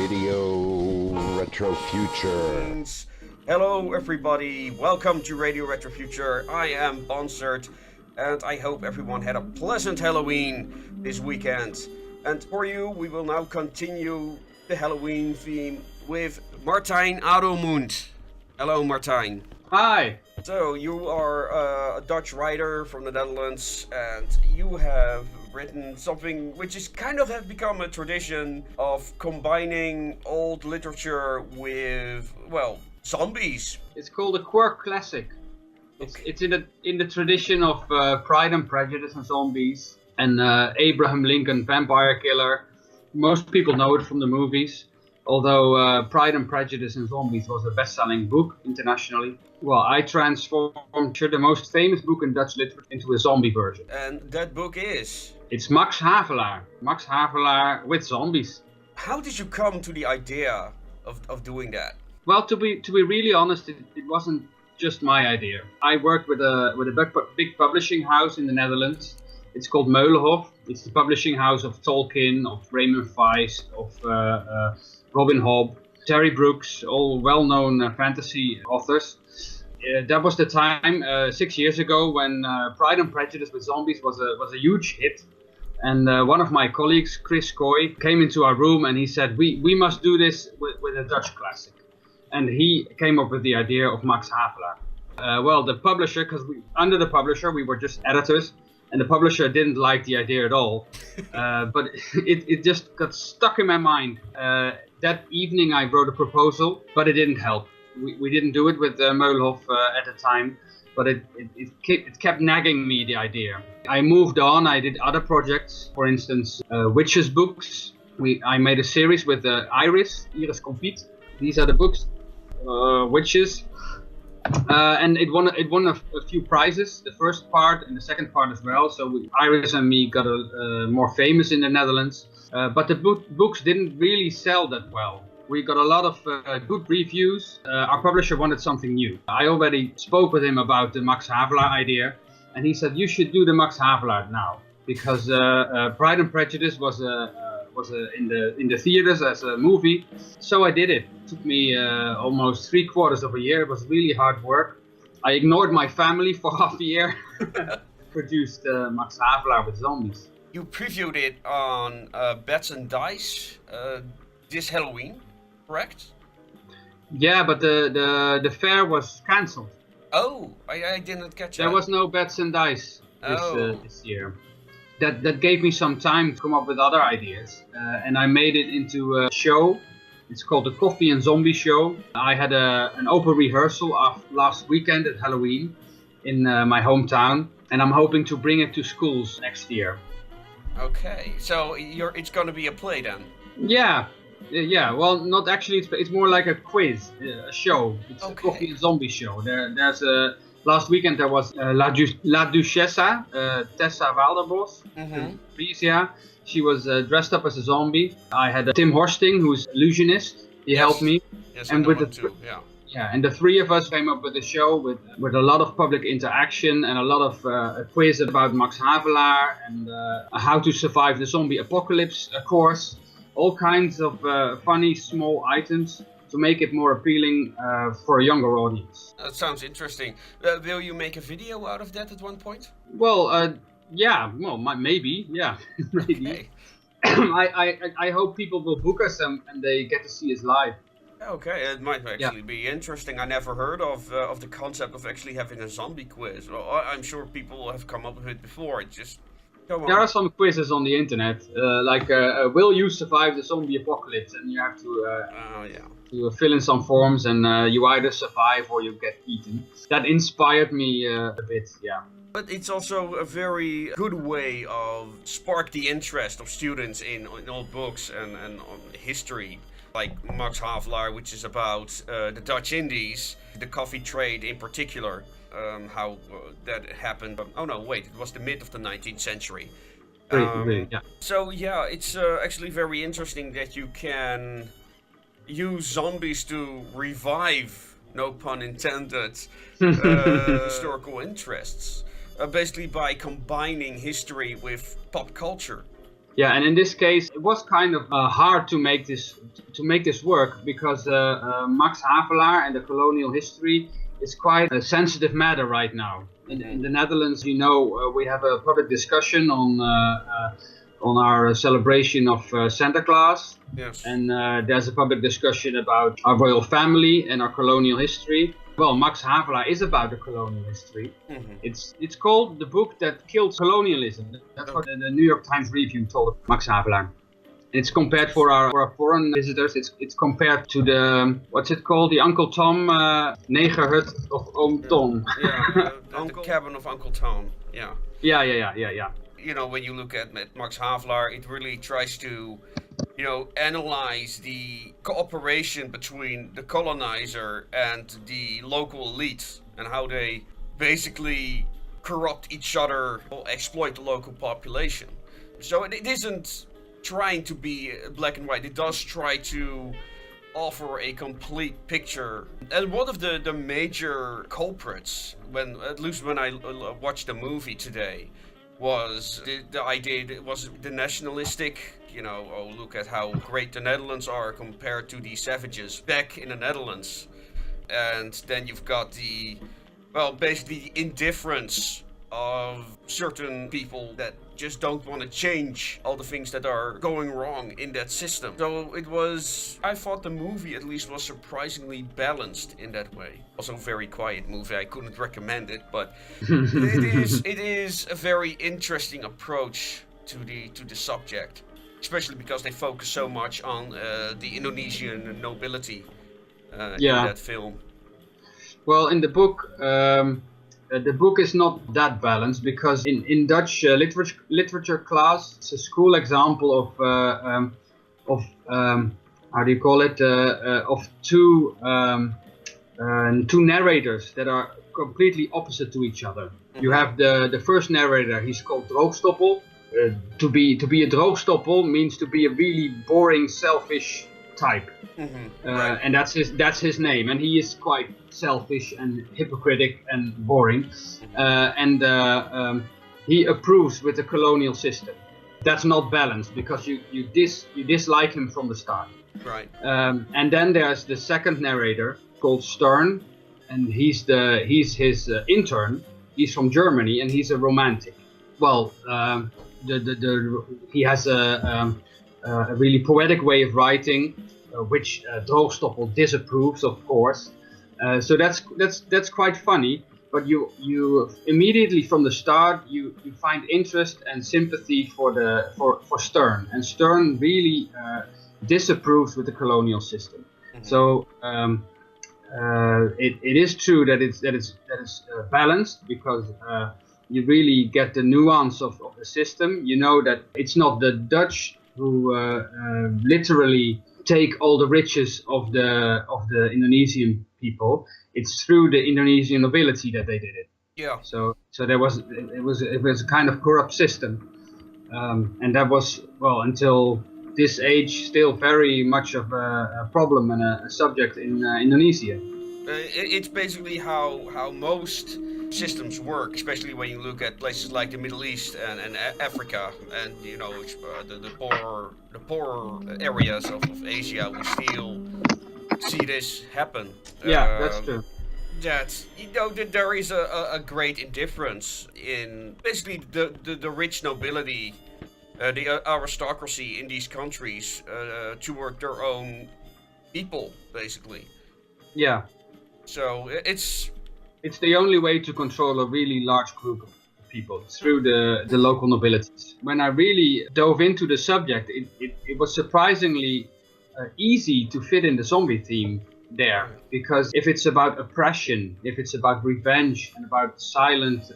Radio Retrofuture. Hello everybody, welcome to Radio Retrofuture. I am Bonsert, and I hope everyone had a pleasant Halloween this weekend. And for you, we will now continue the Halloween theme with Martijn Adelmund. Hello Martijn. Hi. So you are a Dutch writer from the Netherlands, and you have written something which is kind of have become a tradition of combining old literature with, well, zombies. It's called a quirk classic. It's in the tradition of Pride and Prejudice and zombies and Abraham Lincoln Vampire Killer. Most people know it from the movies, although Pride and Prejudice and Zombies was a best-selling book internationally. Well, I transformed the most famous book in Dutch literature into a zombie version. And that book is? It's Max Havelaar. Max Havelaar with zombies. How did you come to the idea of doing that? Well, to be really honest, it wasn't just my idea. I worked with a big publishing house in the Netherlands. It's called Meulenhof. It's the publishing house of Tolkien, of Raymond Feist, of Robin Hobb, Terry Brooks, all well-known fantasy authors. That was the time 6 years ago when Pride and Prejudice with Zombies was a huge hit. And one of my colleagues, Chris Coy, came into our room and he said, we must do this with a Dutch classic. And he came up with the idea of Max Havelaar. Well, the publisher, because under the publisher we were just editors, and the publisher didn't like the idea at all. But it just got stuck in my mind. That evening I wrote a proposal, but it didn't help. We didn't do it with Meulenhof at the time, but it kept nagging me, the idea. I moved on, I did other projects, for instance, witches books. I made a series with Iris Compiet. These are the books, witches. And it won a few prizes, the first part and the second part as well. So Iris and me got more famous in the Netherlands. But the books didn't really sell that well. We got a lot of good reviews. Our publisher wanted something new. I already spoke with him about the Max Havelaar idea, and he said you should do the Max Havelaar now, because Pride and Prejudice was in the theaters as a movie. So I did it. It took me almost 3/4 of a year. It was really hard work. I ignored my family for half a year. Produced Max Havelaar with zombies. You previewed it on Bats and Dice this Halloween, correct? Yeah, but the fair was cancelled. Oh, I didn't catch that. There was no Bats and Dice this year. That gave me some time to come up with other ideas, and I made it into a show. It's called the Coffee and Zombie Show. I had an open rehearsal last weekend at Halloween in my hometown, and I'm hoping to bring it to schools next year. Okay, so it's going to be a play then? Yeah. Well, not actually. It's more like a quiz, a show. It's a Coffee and Zombie Show. There's a. Last weekend there was La Duchessa, Tessa Walderbos, Frisia. She was dressed up as a zombie. I had Tim Horsting, who's illusionist. He helped me. Yes, and I know him too. Yeah, and the three of us came up with a show with a lot of public interaction and a lot of a quiz about Max Havelaar and how to survive the zombie apocalypse course. All kinds of funny small items to make it more appealing for a younger audience. That sounds interesting. Will you make a video out of that at one point? Well, yeah, well, maybe, yeah, maybe. Okay. I hope people will book us and they get to see us live. Okay, it might actually be interesting. I never heard of the concept of actually having a zombie quiz. Well, I'm sure people have come up with it before. It just go on. There are some quizzes on the internet, like will you survive the zombie apocalypse? And you have to fill in some forms, and you either survive or you get eaten. That inspired me a bit, yeah. But it's also a very good way of spark the interest of students in old books and on history. Like Max Havelaar, which is about the Dutch Indies, the coffee trade in particular, how that happened. Oh no, wait, it was the mid of the 19th century. Yeah. So yeah, it's actually very interesting that you can use zombies to revive, no pun intended, historical interests. Basically by combining history with pop culture. Yeah, and in this case, it was kind of hard to make this to make this work, because Max Havelaar and the colonial history is quite a sensitive matter right now. In the Netherlands, we have a public discussion on our celebration of Santa Claus. Yes. And there's a public discussion about our royal family and our colonial history. Well, Max Havelaar is about the colonial history. It's called The Book That Killed Colonialism. That's what the New York Times Review told Max Havelaar. It's compared for our foreign visitors. It's compared to the, what's it called? The Uncle Tom Negerhut of Oom Tom. Yeah, the cabin of Uncle Tom. Yeah. Yeah. When you look at Max Havelaar, it really tries to, analyze the cooperation between the colonizer and the local elites, and how they basically corrupt each other or exploit the local population. So it isn't trying to be black and white. It does try to offer a complete picture. And one of the major culprits, at least when I watched the movie today, was the idea that it was the nationalistic, look at how great the Netherlands are compared to the savages back in the Netherlands. And then you've got basically the indifference of certain people that just don't want to change all the things that are going wrong in that system. So I thought the movie at least was surprisingly balanced in that way. Also a very quiet movie, I couldn't recommend it, but it is a very interesting approach to the subject, especially because they focus so much on the Indonesian nobility in that film. Well, in the book, the book is not that balanced, because in Dutch literature class, it's a school example of how do you call it? Of two narrators that are completely opposite to each other. You have the first narrator. He's called Droogstoppel. To be a Droogstoppel means to be a really boring, selfish type. Right. And that's his name, and he is quite selfish and hypocritic and boring, and he approves with the colonial system. That's not balanced, because you dislike him from the start. Right. And then there's the second narrator called Stern, and he's his intern. He's from Germany, and he's a romantic. Well, he has a really poetic way of writing, which Droogstoppel disapproves, of course. So that's quite funny. But you immediately from the start you find interest and sympathy for Stern, and Stern really disapproves with the colonial system. So it is true that it's balanced, because you really get the nuance of the system. You know that it's not the Dutch who literally take all the riches of the Indonesian people. It's through the Indonesian nobility that they did it. Yeah. So it was a kind of corrupt system, and that was, well, until this age, still very much of a problem and a subject in Indonesia. It's basically how most systems work, especially when you look at places like the Middle East and Africa, and the poorer areas of Asia. We still see this happen. Yeah, that's true. That there is a great indifference in basically the rich nobility, the aristocracy in these countries toward their own people, basically. Yeah. So it's the only way to control a really large group of people, through the local nobilities. When I really dove into the subject, it was surprisingly easy to fit in the zombie theme there, because if it's about oppression, if it's about revenge and about silent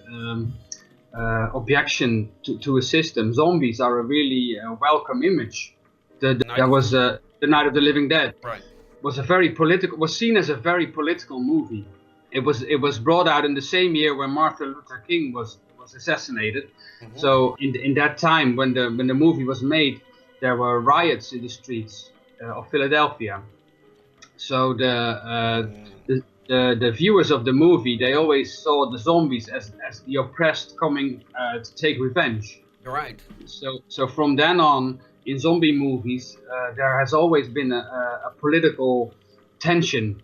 objection to a system, zombies are a really welcome image. That was the Night of the Living Dead. Right. Was seen as a very political movie. It was brought out in the same year when Martin Luther King was assassinated. Mm-hmm. So in that time, when the movie was made, there were riots in the streets of Philadelphia. So the viewers of the movie, they always saw the zombies as the oppressed coming to take revenge. Right. So from then on, in zombie movies, there has always been a political tension.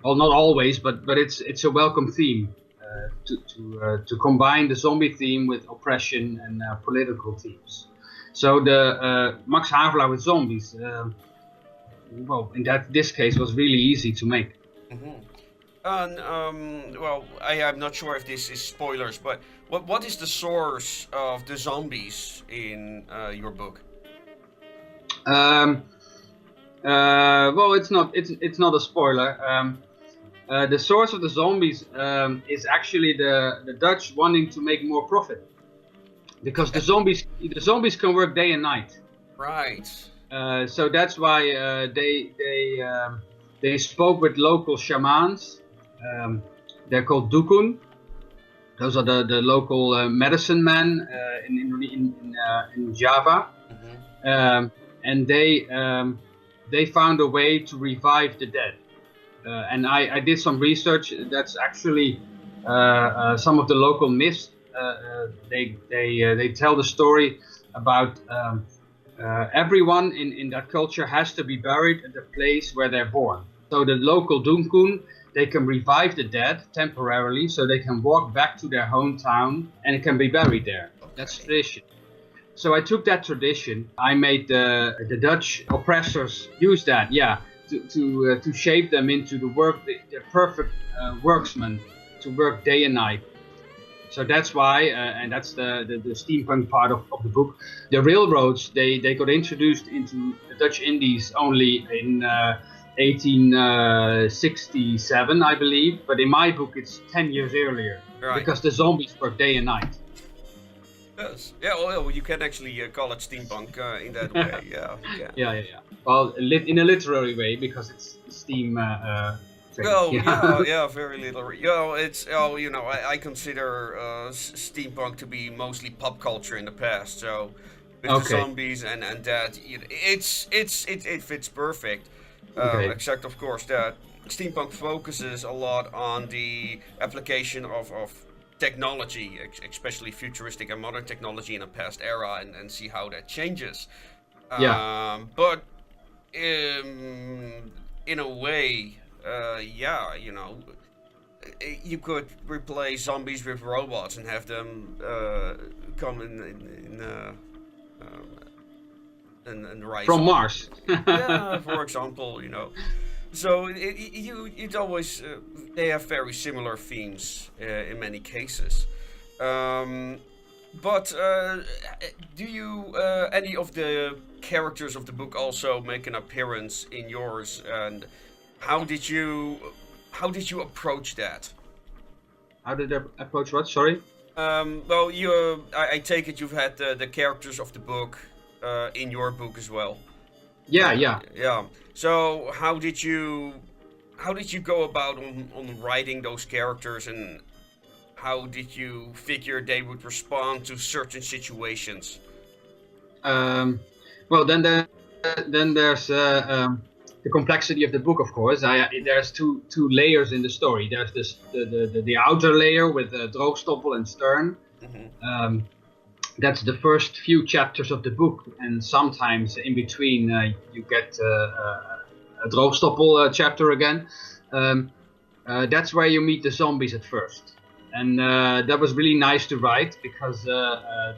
Well, not always, but it's a welcome theme to combine the zombie theme with oppression and political themes. So the Max Havelaar with zombies, well, in this case, was really easy to make. And well, I'm not sure if this is spoilers, but what is the source of the zombies in your book? Well, it's not a spoiler. The source of the zombies is actually the Dutch wanting to make more profit, because the zombies can work day and night. Right. So that's why they spoke with local shamans. They're called dukun. Those are the local medicine men in Java, and they found a way to revive the dead. And I did some research. That's actually some of the local myths. They tell the story about everyone in that culture has to be buried at the place where they're born. So the local dukun, they can revive the dead temporarily, so they can walk back to their hometown and it can be buried there. Okay. That's tradition. So I took that tradition. I made the Dutch oppressors use that, to shape them into the perfect worksmen to work day and night. So that's why, and that's the steampunk part of the book. The railroads, they got introduced into the Dutch Indies only in 1867, I believe, but in my book it's 10 years earlier, right, because the zombies work day and night. Yes. Yeah, well, you can actually call it steampunk in that way. Yeah. Well, in a literary way, because it's steam. Very little. It's I consider steampunk to be mostly pop culture in the past. So with the zombies and that, it fits perfect. Except of course that steampunk focuses a lot on the application of technology, especially futuristic and modern technology in a past era, and see how that changes. But in a way, you could replace zombies with robots and have them come and rise from up. Mars. Yeah, for example, So it always they have very similar themes in many cases. But do you any of the characters of the book also make an appearance in yours, and how did you approach that? How did I approach what? Sorry. Well, I take it you've had the characters of the book in your book as well. Yeah. So how did you go about on writing those characters, and how did you figure they would respond to certain situations? Well, then there's the complexity of the book, of course. There's two layers in the story. There's the outer layer with Droogstoppel and Stern. That's the first few chapters of the book, and sometimes in between you get a Droogstoppel chapter again. That's where you meet the zombies at first, and that was really nice to write, because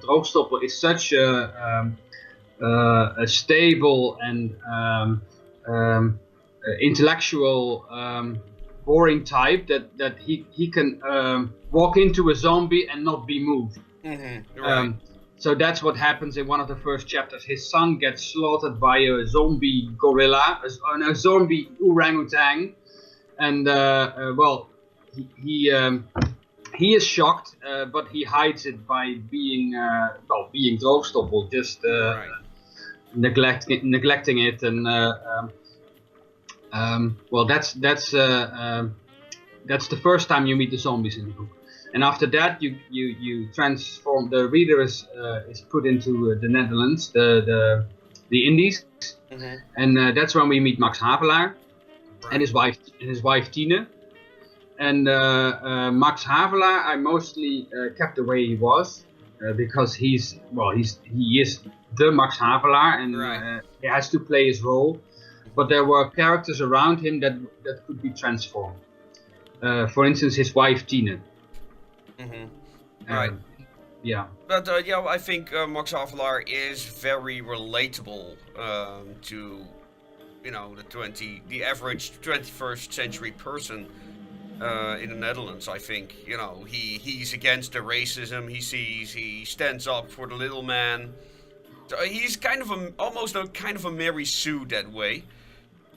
Droogstoppel is such a stable and intellectual, boring type that he can walk into a zombie and not be moved. Right. So that's what happens in one of the first chapters. His son gets slaughtered by a zombie gorilla, a zombie orangutan, and he is shocked, but he hides it by being Droogstoppel, just neglecting it, and that's the first time you meet the zombies in the book. And after that, you transform. The reader is put into the Netherlands, the Indies, and that's when we meet Max Havelaar and his wife Tine. And Max Havelaar, I mostly kept the way he was, because he is the Max Havelaar, and Right. he has to play his role. But there were characters around him that could be transformed. For instance, his wife Tina. Mm-hmm. Right. Yeah. But I think Max Havelaar is very relatable to, the average 21st century person in the Netherlands. I think he's against the racism. He stands up for the little man. So he's kind of almost a kind of a Mary Sue that way.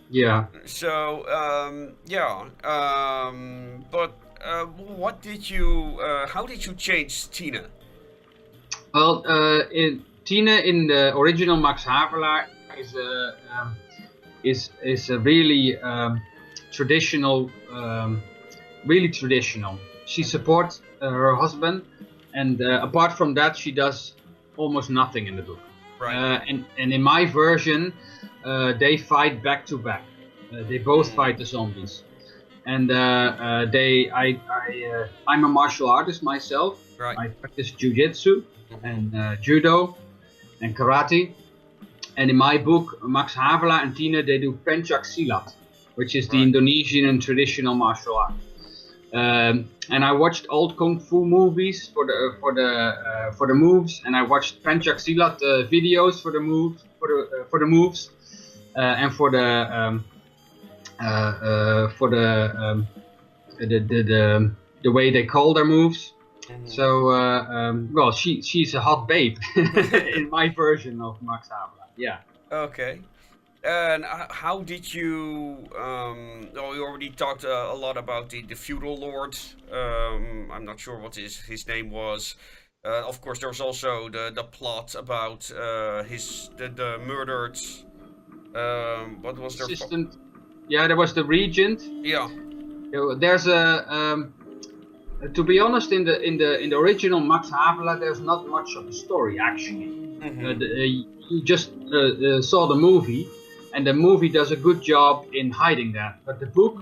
Yeah. So but what did you? How did you change Tina? Well, Tina in the original Max Havelaar is a really traditional, really traditional. She supports her husband, and apart from that, she does almost nothing in the book. Right. And in my version, they fight back to back. They both fight the zombies, and I'm a martial artist myself. Right. I practice jiu-jitsu and judo and karate. And in my book, Max Havelaar and Tina, they do pencak silat, which is the Indonesian and traditional martial art. And I watched old kung fu movies for the moves, and I watched pencak silat videos for the moves, and for the way they call their moves. Mm-hmm. So she's a hot babe in my version of Max Havelaar. Yeah. Okay. And how did you? We already talked a lot about the feudal lord. I'm not sure what his name was. Of course, there was also the plot about the murdered. What was their assistant? Yeah, there was the regent. Yeah. There's a. To be honest, in the original Max Havelaar, there's not much of a story actually. Mm-hmm. You just saw the movie, and the movie does a good job in hiding that. But the book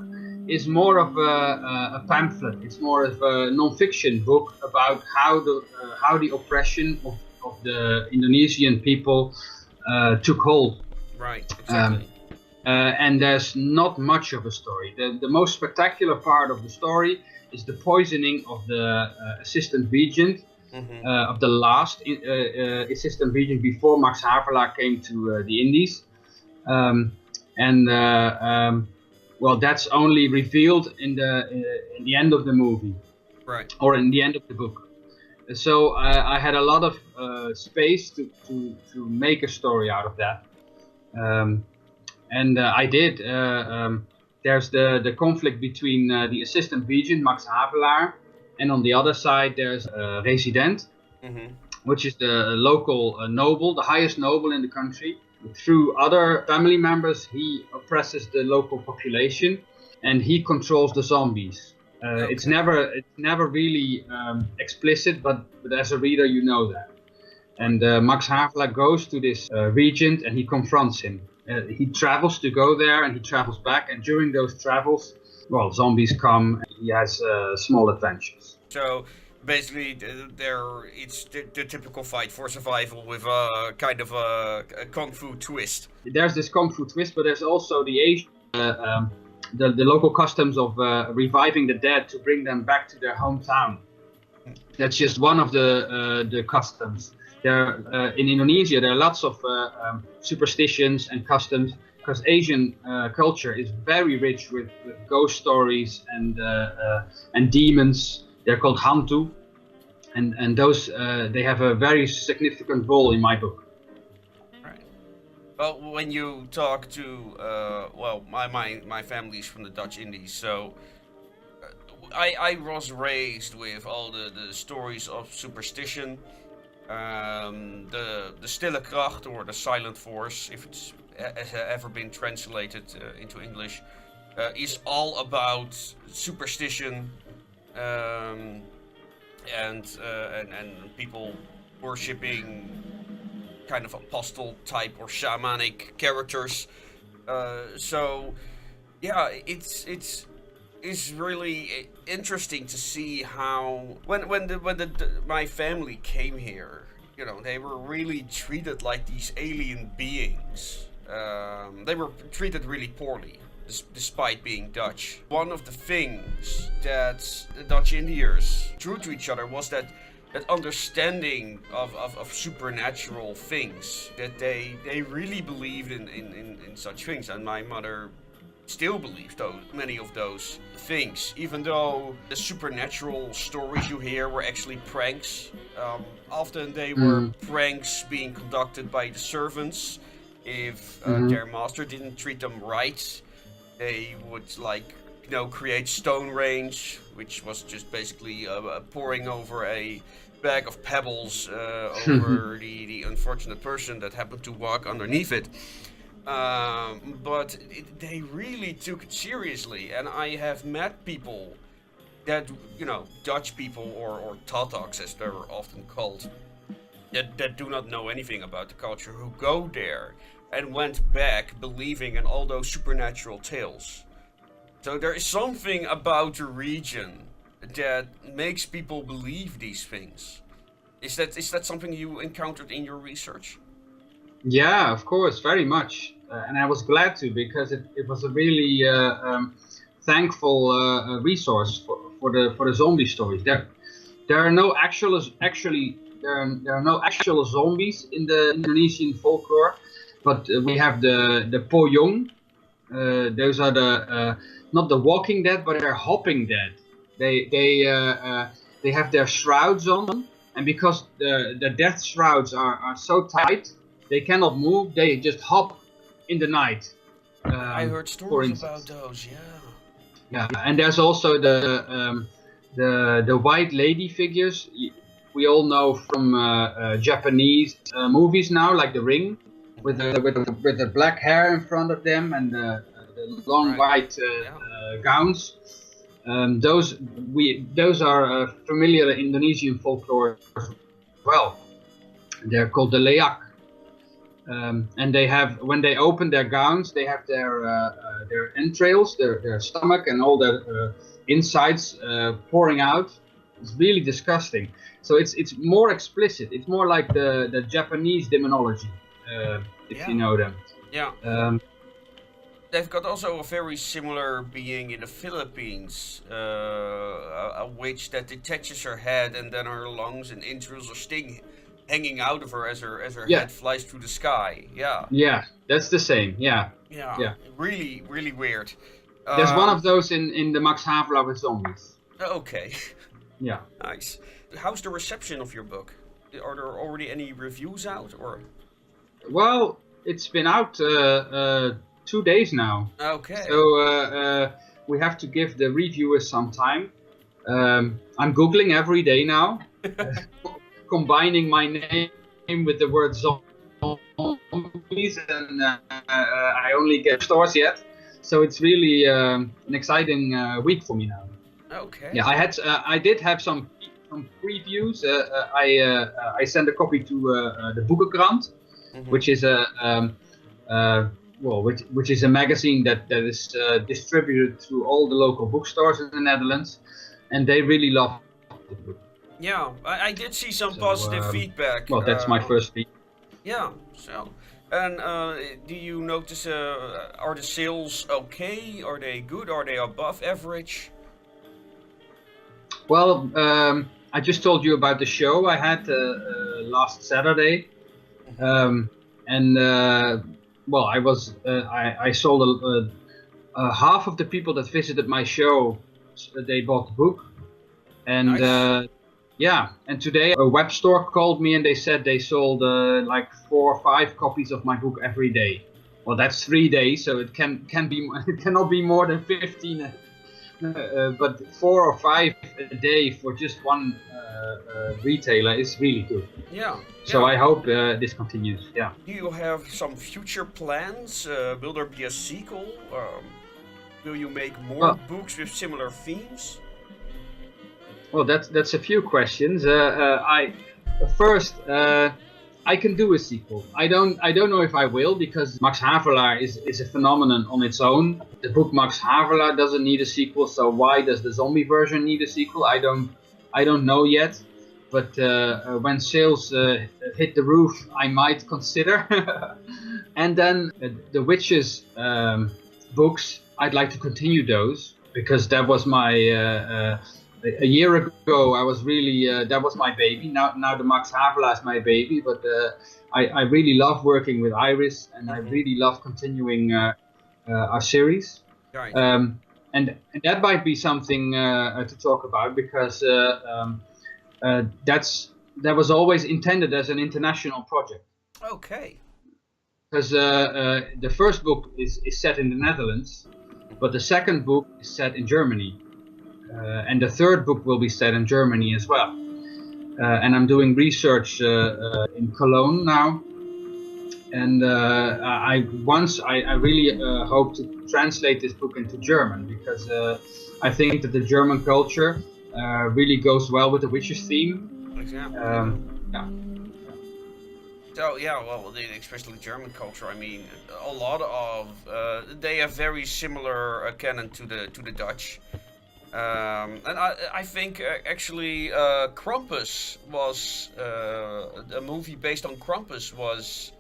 is more of a pamphlet. It's more of a non-fiction book about how the oppression of the Indonesian people took hold. Right. Exactly. And there's not much of a story. The most spectacular part of the story is the poisoning of the assistant regent, of the last assistant regent before Max Havelaar came to the Indies. Well, that's only revealed in the end of the movie, right? Or in the end of the book. So I had a lot of space to make a story out of that, and I did. There's the conflict between the assistant regent Max Havelaar, and on the other side there's a resident, which is the local noble, the highest noble in the country. Through other family members, he oppresses the local population, and he controls the zombies. Okay. It's never really explicit, but as a reader you know that. And Max Havelaar goes to this regent and he confronts him. He travels to go there and he travels back, and during those travels, well, zombies come. And he has small adventures. So basically, it's the typical fight for survival with a kind of a kung fu twist. There's this kung fu twist, but there's also the Asian, the local customs of reviving the dead to bring them back to their hometown. That's just one of the customs. There, in Indonesia, there are lots of superstitions and customs, because Asian culture is very rich with ghost stories and demons. They're called hantu, and those they have a very significant role in my book. Right. Well, when you talk to my family's from the Dutch Indies, so I was raised with all the stories of superstition. The stille kracht, or the silent force, if it's ever been translated into English, is all about superstition, and people worshipping kind of apostle type or shamanic characters. So yeah, it's really interesting to see how when my family came here, you know, they were really treated like these alien beings. They were treated really poorly, despite being Dutch. One of the things that the Dutch Indians drew to each other was that understanding of supernatural things, that they really believed in such things. And my mother still believes many of those things, even though the supernatural stories you hear were actually pranks. Often they were pranks being conducted by the servants. If their master didn't treat them right, they would, like, you know, create stone range, which was just basically pouring over a bag of pebbles over the unfortunate person that happened to walk underneath it. But they really took it seriously, and I have met people that, you know, Dutch people or Tatars as they're often called, that do not know anything about the culture, who go there and went back believing in all those supernatural tales. So there is something about the region that makes people believe these things. Is that something you encountered in your research? Yeah, of course, very much. And I was glad to, because it was a really thankful resource for the zombie stories. There are no actual zombies in the Indonesian folklore, but we have the pocong. Those are the not the walking dead, but they're hopping dead. They have their shrouds on, and because the death shrouds are so tight, they cannot move. They just hop in the night. I heard stories about those. Yeah, and there's also the white lady figures. We all know from Japanese movies now, like The Ring, with the black hair in front of them and the long white gowns. Those are familiar Indonesian folklore as well. They're called the leak. And they have, when they open their gowns, they have their entrails, their stomach, and all their insides pouring out. It's really disgusting. So it's more explicit. It's more like the Japanese demonology, if you know them. Yeah. They've got also a very similar being in the Philippines, a witch that detaches her head, and then her lungs and entrails are hanging out of her as her head flies through the sky. Yeah, that's the same. Yeah. Really, really weird. There's one of those in the Max Havelaar with zombies. Okay. Yeah. Nice. How's the reception of your book? Are there already any reviews out, or? Well, it's been out 2 days now. Okay. So we have to give the reviewers some time. I'm Googling every day now. Combining my name with the word zombies, and I only get stores yet, so it's really an exciting week for me now. Okay. Yeah, I did have some previews. I sent a copy to the Boekenkrant, which is which is a magazine that is distributed through all the local bookstores in the Netherlands, and they really love the book. Yeah, I did see some positive feedback. Well, that's my first feedback. Yeah, so. And do you notice, are the sales okay? Are they good? Are they above average? Well, I just told you about the show I had last Saturday. Well, I sold half of the people that visited my show, they bought the book. And nice. And today a web store called me and they said they sold like 4 or 5 copies of my book every day. Well, that's 3 days, so it cannot be more than 15. But 4 or 5 a day for just one retailer is really good. Yeah. So I hope this continues. Yeah. Do you have some future plans? Will there be a sequel? Will you make more books with similar themes? Well, that's a few questions. I can do a sequel. I don't know if I will, because Max Havelaar is a phenomenon on its own. The book Max Havelaar doesn't need a sequel, so why does the zombie version need a sequel? I don't know yet. but when sales hit the roof, I might consider. And then the Witches books, I'd like to continue those, because that was my a year ago. I was really that was my baby. Now the Max Havelaar is my baby, but I really love working with Iris, and I really love continuing our series. Right. And that might be something to talk about, because that was always intended as an international project. Okay. Because the first book is set in the Netherlands, but the second book is set in Germany, and the third book will be set in Germany as well. And I'm doing research in Cologne now, and I really hope to translate this book into German, because I think that the German culture really goes well with the Witches theme. Exactly. Yeah. So yeah, well, especially German culture. I mean, a lot of they have very similar canon to the Dutch, and I think actually Krampus was a movie based on Krampus was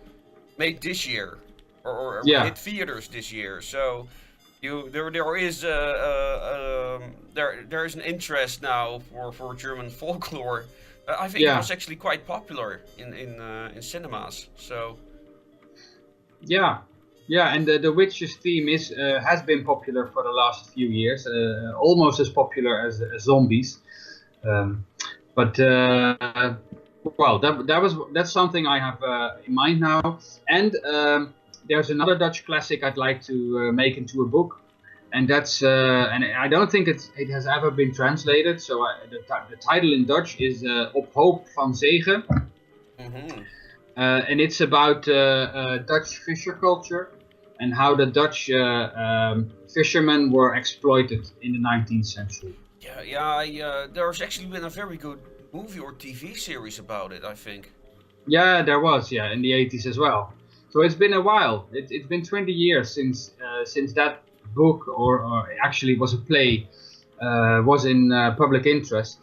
made this year, or hit theaters this year. So there is an interest now for German folklore. I think it was actually quite popular in cinemas. So yeah, and the Witches theme has been popular for the last few years, almost as popular as zombies. But well, that's something I have in mind now. And there's another Dutch classic I'd like to make into a book. And that's and I don't think it has ever been translated. So the title in Dutch is Op hoop van zegen, and it's about Dutch fisher culture and how the Dutch fishermen were exploited in the 19th century. There's actually been a very good movie or TV series about it, I think. Yeah, there was, in the 80s as well. So it's been a while. It's been 20 years since that book, or actually was a play, was in public interest.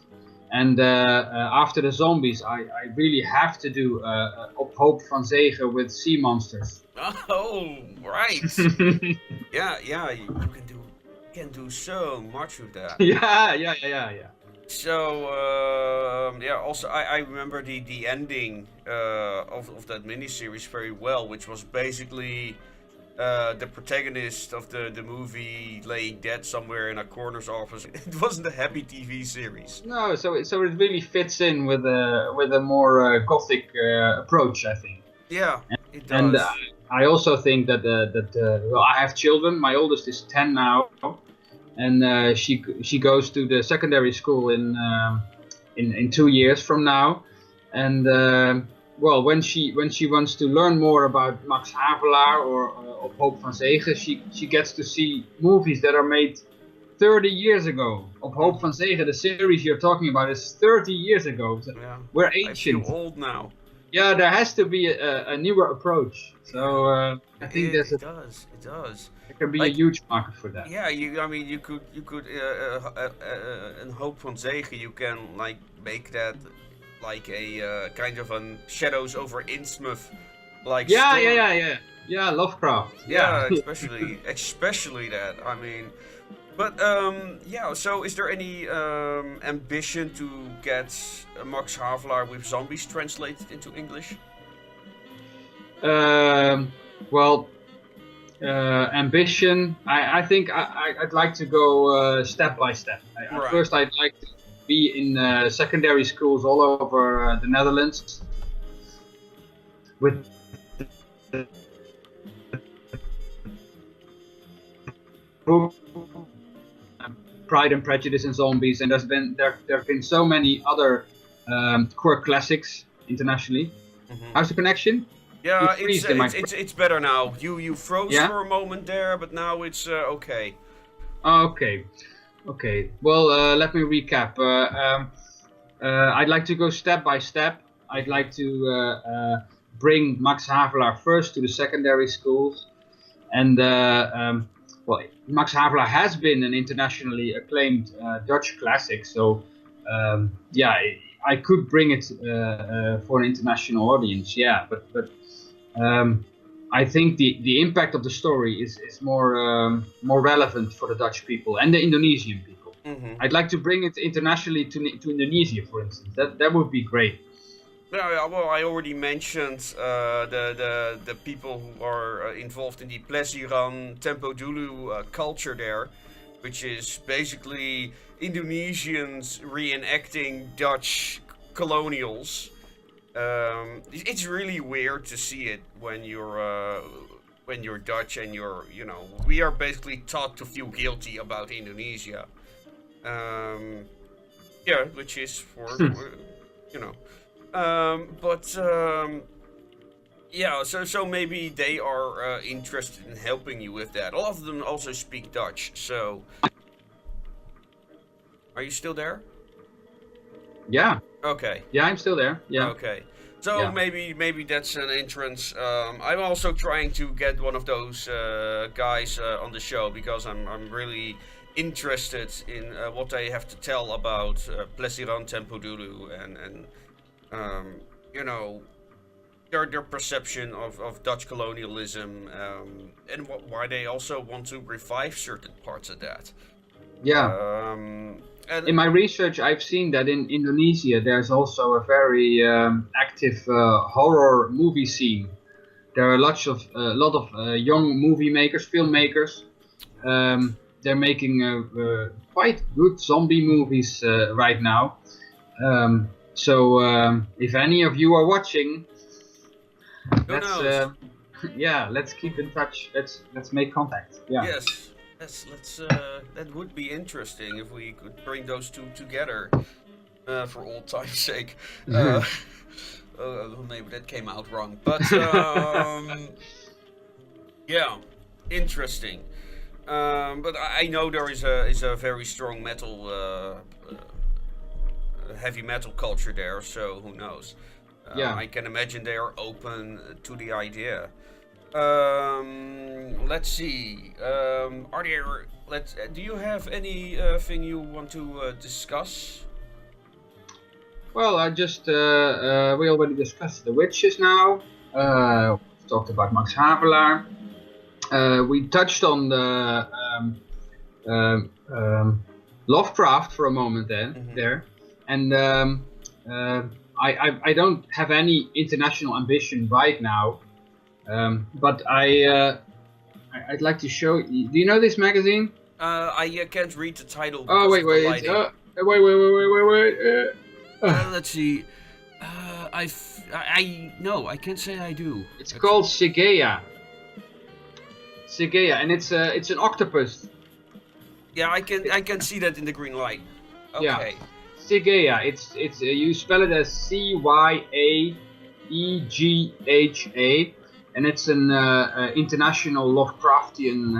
And after the zombies, I really have to do Op hoop van zegen with sea monsters. Oh, right. yeah, you can do so much with that. Yeah. So also I remember the ending of that miniseries very well, which was basically the protagonist of the movie laying dead somewhere in a coroner's office. It wasn't a happy TV series. No, so it really fits in with a more gothic approach, I think. Yeah, it does. And I also think that well, I have children. My oldest is 10 now, and she goes to the secondary school in 2 years from now, and well, when she wants to learn more about Max Havelaar or Op hoop van zegen, she gets to see movies that are made 30 years ago. Op hoop van zegen, the series you're talking about, is 30 years ago. So we're ancient. I feel old now. Yeah, there has to be a newer approach. So I think it does. There can be a huge market for that. Yeah, you could in Hoop van Zegen you can make that like a kind of a Shadows over Innsmouth story. Yeah, Lovecraft. Yeah, especially that. I mean, but so is there any ambition to get Max Havelaar with zombies translated into English? Well, ambition. I think I'd like to go step by step. Right. First, I'd like to be in secondary schools all over the Netherlands with Pride and Prejudice and Zombies, and there have been so many other core classics internationally. How's the connection? Yeah, it's better now. You froze for a moment there, but now it's okay. Okay. Well, let me recap. I'd like to go step by step. I'd like to bring Max Havelaar first to the secondary schools, and well, Max Havelaar has been an internationally acclaimed Dutch classic. So I could bring it for an international audience, yeah, but I think the impact of the story is more relevant for the Dutch people and the Indonesian people. Mm-hmm. I'd like to bring it internationally to Indonesia, for instance. That would be great. Yeah, well, I already mentioned the people who are involved in the Plesiran Tempo Dulu culture there, which is basically Indonesians reenacting Dutch colonials. It's really weird to see it when you're Dutch and we are basically taught to feel guilty about Indonesia. Yeah, which is for you know. Yeah, so maybe they are interested in helping you with that. A lot of them also speak Dutch, so... Are you still there? Yeah. Okay. Yeah, I'm still there. Yeah. Okay. So Yeah. maybe that's an entrance. I'm also trying to get one of those guys on the show because I'm really interested in what they have to tell about Plesiran Tempo Dulu and their perception of Dutch colonialism and why they also want to revive certain parts of that. Yeah. And In my research, I've seen that in Indonesia there's also a very active horror movie scene. There are a lot of young movie makers, filmmakers. They're making quite good zombie movies right now. So if any of you are watching, who knows? let's keep in touch. Let's make contact. Yeah. Yes. Let's that would be interesting if we could bring those two together for old time's sake. Maybe that came out wrong, but yeah, interesting. But I know there is a very strong metal, heavy metal culture there, so who knows? Yeah. I can imagine they are open to the idea. Let's see. Do you have anything you want to discuss? Well, I just we already discussed the witches now. We talked about Max Havelaar. We touched on the Lovecraft for a moment there, and I don't have any international ambition right now. But I'd like to show you. Do you know this magazine? I can't read the title. Oh wait. Let's see. I can't say I do. It's called Sigea. And it's an octopus. Yeah, I can see that in the green light. Okay. Yeah. Sigea. It's you spell it as Cyaegha. And it's an international Lovecraftian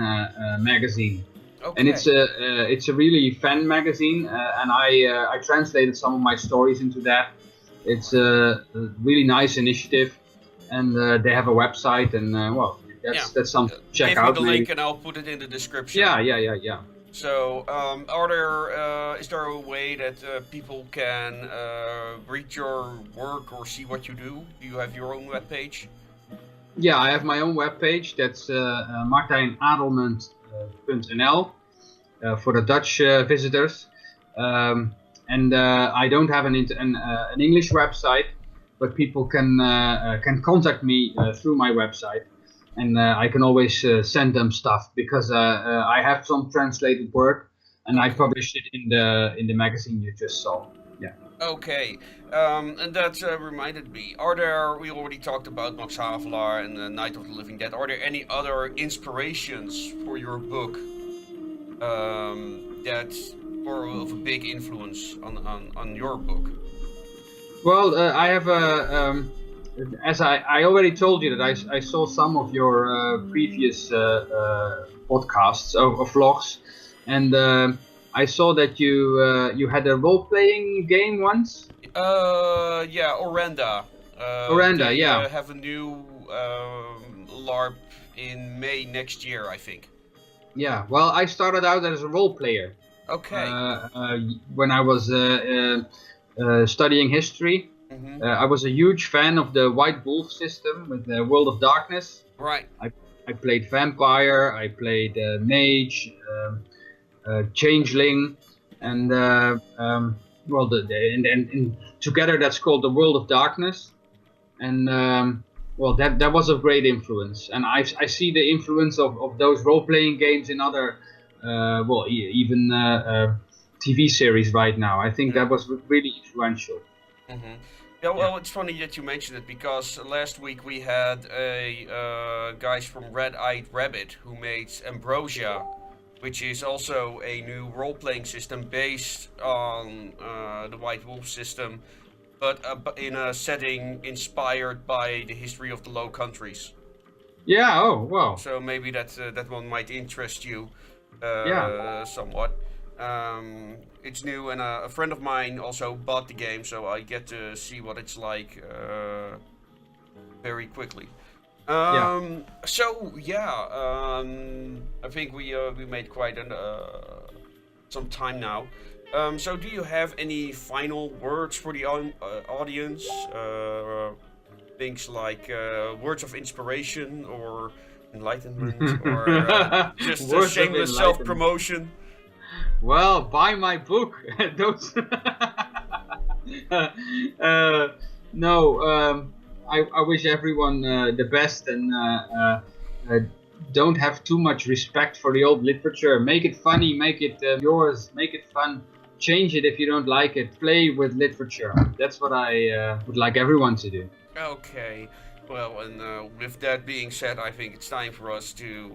magazine, Okay. and it's a really fan magazine, and I translated some of my stories into that. It's a really nice initiative, and they have a website, and that's something to check out. Give me the link, and I'll put it in the description. Yeah. So, is there a way that people can read your work or see what you do? Do you have your own webpage? Yeah, I have my own webpage. That's Martijn Adelmund.nl for the Dutch visitors. And I don't have an English website, but people can contact me through my website, and I can always send them stuff because I have some translated work, and I published it in the magazine you just saw. Yeah. Okay, and that reminded me. We already talked about Max Havelaar and the Night of the Living Dead. Are there any other inspirations for your book that were of a big influence on your book? Well, I have as I already told you that I saw some of your previous podcasts or vlogs, and I saw that you had a role-playing game once. Yeah, Orenda. Orenda, yeah. They have a new LARP in May next year, I think. Yeah, well, I started out as a role player. Okay. When I was studying history. I was a huge fan of the White Wolf system with the World of Darkness. Right. I played Vampire, I played Mage, Changeling, and together that's called the World of Darkness. And that was a great influence. And I see the influence of those role-playing games in other, even TV series right now. I think that was really influential. Mm-hmm. Yeah, well, it's funny that you mentioned it because last week we had guys from Red-Eyed Rabbit who made Ambrosia, which is also a new role-playing system based on the White Wolf system, but in a setting inspired by the history of the Low Countries. Yeah. Oh, wow. So maybe that one might interest you somewhat. It's new, and a friend of mine also bought the game, so I get to see what it's like very quickly. So I think we made quite some time now. So do you have any final words for the audience? Things like words of inspiration or enlightenment, or just a shameless self-promotion? Well, buy my book. Don't. I wish everyone the best, and don't have too much respect for the old literature. Make it funny, make it yours, make it fun. Change it if you don't like it. Play with literature. That's what I would like everyone to do. Okay. Well, and with that being said, I think it's time for us to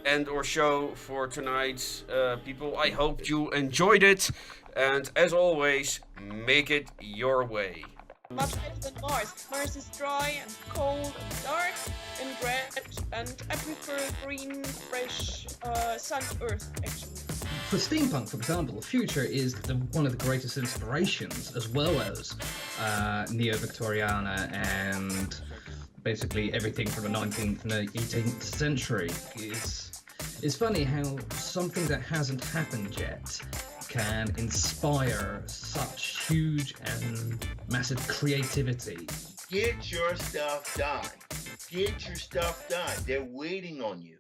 end our show for tonight, people. I hope you enjoyed it, and as always, make it your way. Much better than Mars. Mars is dry and cold and dark and red, and I prefer green, fresh, sun, earth, actually. For steampunk, for example, the future is one of the greatest inspirations, as well as Neo-Victoriana and basically everything from the 19th and the 18th century. It's funny how something that hasn't happened yet can inspire such huge and massive creativity. Get your stuff done. Get your stuff done. They're waiting on you.